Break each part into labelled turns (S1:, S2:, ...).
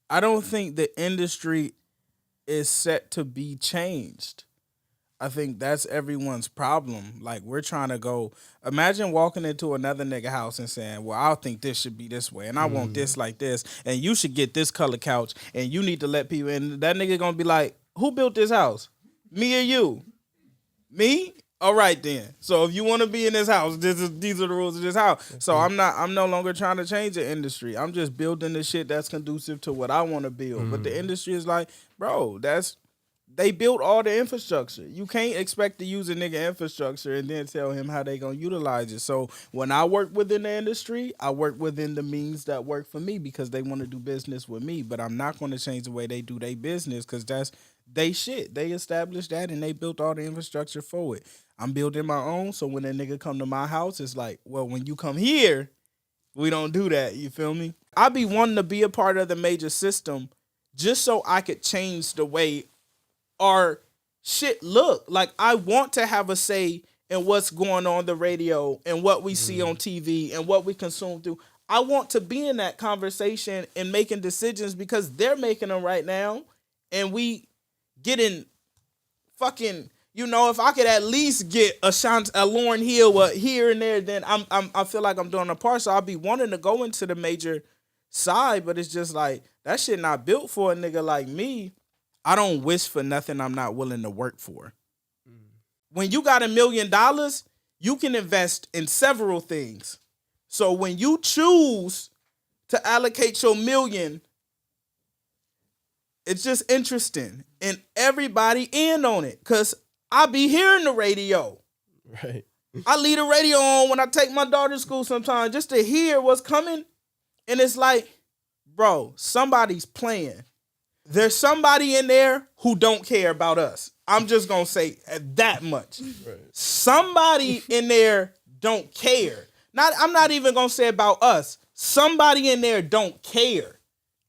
S1: I don't think the industry is set to be changed. I think that's everyone's problem. Like, we're trying to go. Imagine walking into another nigga house and saying, "Well, I think this should be this way, and I want this like this, and you should get this color couch, and you need to let people." And that nigga gonna be like, "Who built this house? Me or you? Me? All right then. So if you want to be in this house, these are the rules of this house." So I'm no longer trying to change the industry. I'm just building the shit that's conducive to what I want to build. But the industry is like, bro, they built all the infrastructure. You can't expect to use a nigga infrastructure and then tell him how they gonna utilize it. So when I work within the industry, I work within the means that work for me because they want to do business with me. But I'm not going to change the way they do their business because that's they shit. They established that and they built all the infrastructure for it. I'm building my own. So when a nigga come to my house, it's like, well, when you come here, we don't do that. You feel me? I be wanting to be a part of the major system just so I could change the way our shit look. Like, I want to have a say in what's going on the radio and what we see on TV and what we consume through. I want to be in that conversation and making decisions because they're making them right now. And we getting fucking, if I could at least get a Lauryn Hill here and there, then I feel like I'm doing a part. So I'll be wanting to go into the major side, but it's just like, that shit not built for a nigga like me. I don't wish for nothing I'm not willing to work for. When you got $1 million, you can invest in several things. So when you choose to allocate your million, it's just interesting. And everybody in on it. Because I be hearing the radio.
S2: Right.
S1: I leave the radio on when I take my daughter to school sometimes just to hear what's coming. And it's like, bro, somebody's playing. There's somebody in there who don't care about us. I'm just going to say that much. Right. Somebody in there don't care. I'm not even going to say about us. Somebody in there don't care.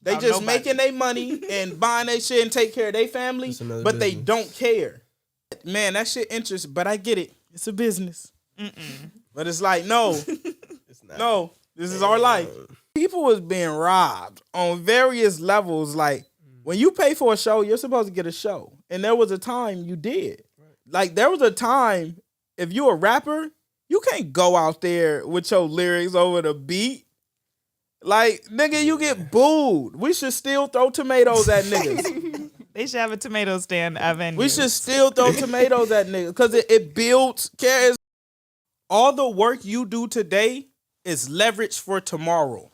S1: They just making their money and buying their shit and take care of their family, but they don't care. Man, that shit interesting, but I get it. It's a business. But it's like, no. It's not. No, this is our life. People was being robbed on various levels, like, when you pay for a show, you're supposed to get a show. And there was a time you did. Right. Like, there was a time, if you a rapper, you can't go out there with your lyrics over the beat. Like, nigga, you get booed. We should still throw tomatoes at niggas.
S3: They should have a tomato stand at venues.
S1: We should still throw tomatoes at niggas because it builds cares. All the work you do today is leverage for tomorrow.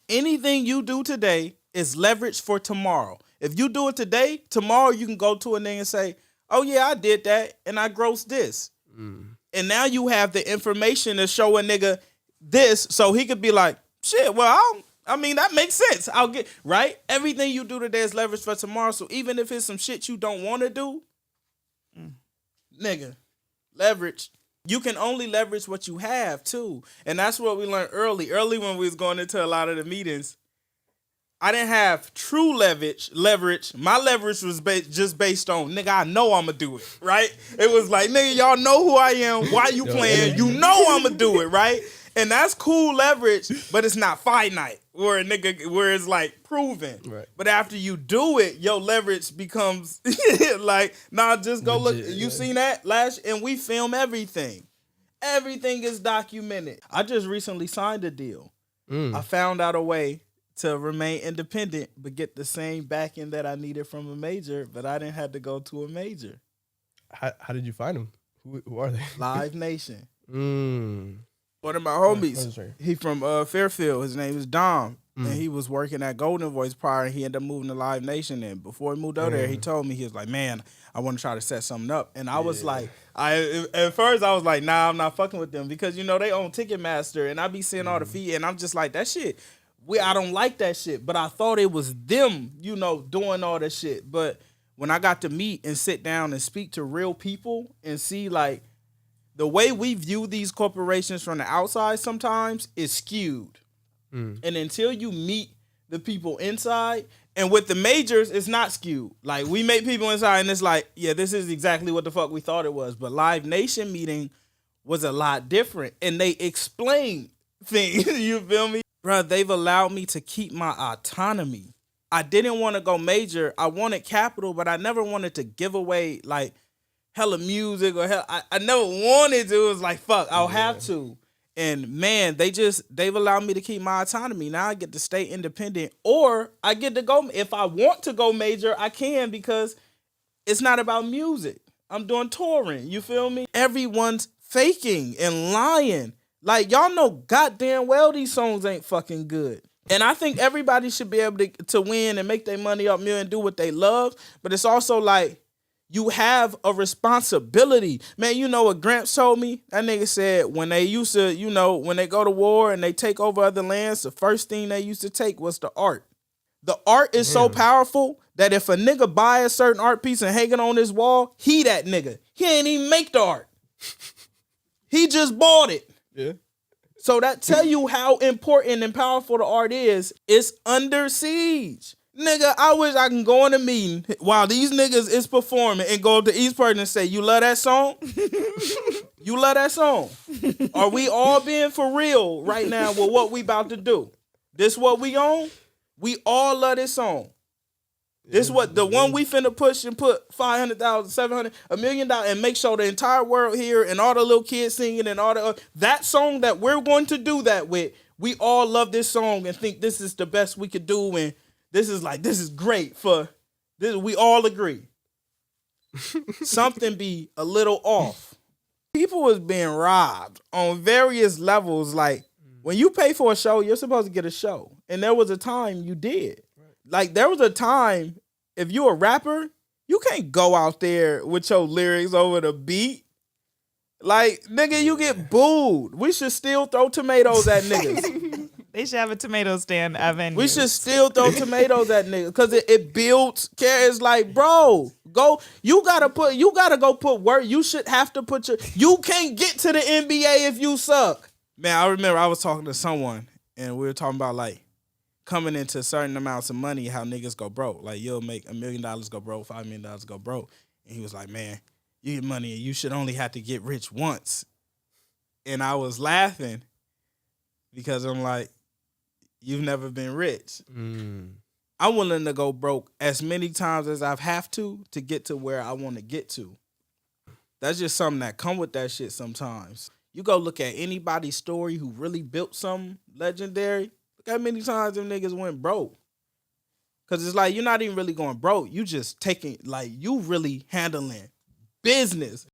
S1: Anything you do today is leverage for tomorrow. If you do it today, tomorrow you can go to a nigga and say, "Oh yeah, I did that and I grossed this." And now you have the information to show a nigga this so he could be like, "Shit, well, I mean, that makes sense. I'll get," right? Everything you do today is leverage for tomorrow. So even if it's some shit you don't want to do, nigga, leverage. You can only leverage what you have too. And that's what we learned early. Early when we was going into a lot of the meetings, I didn't have true leverage. My leverage was just based on, nigga, I know I'm going to do it, right? It was like, nigga, y'all know who I am. Why you playing? You know I'm going to do it, right? And that's cool leverage, but it's not finite, where it's like proven. Right. But after you do it, your leverage becomes like, nah, just go legit, look. You seen that last? And we film everything. Everything is documented. I just recently signed a deal. I found out a way to remain independent, but get the same backing that I needed from a major, but I didn't have to go to a major.
S2: How did you find them? Who are they?
S1: Live Nation. One of my homies, he from Fairfield. His name is Dom, and he was working at Golden Voice prior, and he ended up moving to Live Nation. And before he moved over there, he told me, he was like, "Man, I want to try to set something up." And I was like, at first I was like, "Nah, I'm not fucking with them," because, they own Ticketmaster, and I be seeing all the fee, and I'm just like, that shit, I don't like that shit. But I thought it was them, doing all that shit. But when I got to meet and sit down and speak to real people and see, like, the way we view these corporations from the outside sometimes is skewed. And until you meet the people inside, and with the majors, it's not skewed. Like, we meet people inside and it's like, yeah, this is exactly what the fuck we thought it was. But Live Nation meeting was a lot different. And they explain things, you feel me? Bro, they've allowed me to keep my autonomy. I didn't want to go major. I wanted capital, but I never wanted to give away like hella music or hell. I never wanted to. It was like, fuck, I'll have to. And man, they've allowed me to keep my autonomy. Now I get to stay independent, or I get to go. If I want to go major, I can, because it's not about music. I'm doing touring. You feel me? Everyone's faking and lying. Like, y'all know goddamn well these songs ain't fucking good. And I think everybody should be able to win and make their money up and do what they love. But it's also like, you have a responsibility. Man, you know what Gramps told me? That nigga said when they used to, when they go to war and they take over other lands, the first thing they used to take was the art. The art is so powerful that if a nigga buy a certain art piece and hang it on his wall, he that nigga. He ain't even make the art. He just bought it.
S2: Yeah.
S1: So that tell you how important and powerful the art is. It's under siege. Nigga, I wish I can go in a meeting while these niggas is performing and go up to each person and say, you love that song? You love that song? Are we all being for real right now with what we about to do? This what we on? We all love this song. This what the one we finna push and put 500,000, 700, $1 million and make sure the entire world hear and all the little kids singing and all the that song that we're going to do that with. We all love this song and think this is the best we could do, and this is great for this. We all agree. Something be a little off. People was being robbed on various levels. Like, when you pay for a show, you're supposed to get a show. And there was a time you did. Like, there was a time, if you a rapper, you can't go out there with your lyrics over the beat. Like, nigga, you get booed. We should still throw tomatoes at niggas.
S3: They should have a tomato stand, Evan.
S1: We should still throw tomatoes at niggas because it builds care. It's like, bro, you gotta go put work. You should have to put you can't get to the NBA if you suck. Man, I remember I was talking to someone and we were talking about like coming into certain amounts of money, how niggas go broke. Like, you'll make $1 million go broke, $5 million go broke. And he was like, man, you get money and you should only have to get rich once. And I was laughing because I'm like, you've never been rich. I'm willing to go broke as many times as I've have to get to where I want to get to. That's just something that come with that shit sometimes. You go look at anybody's story who really built something legendary. Look how many times them niggas went broke. Because it's like, you're not even really going broke. You just taking, like, you really handling business.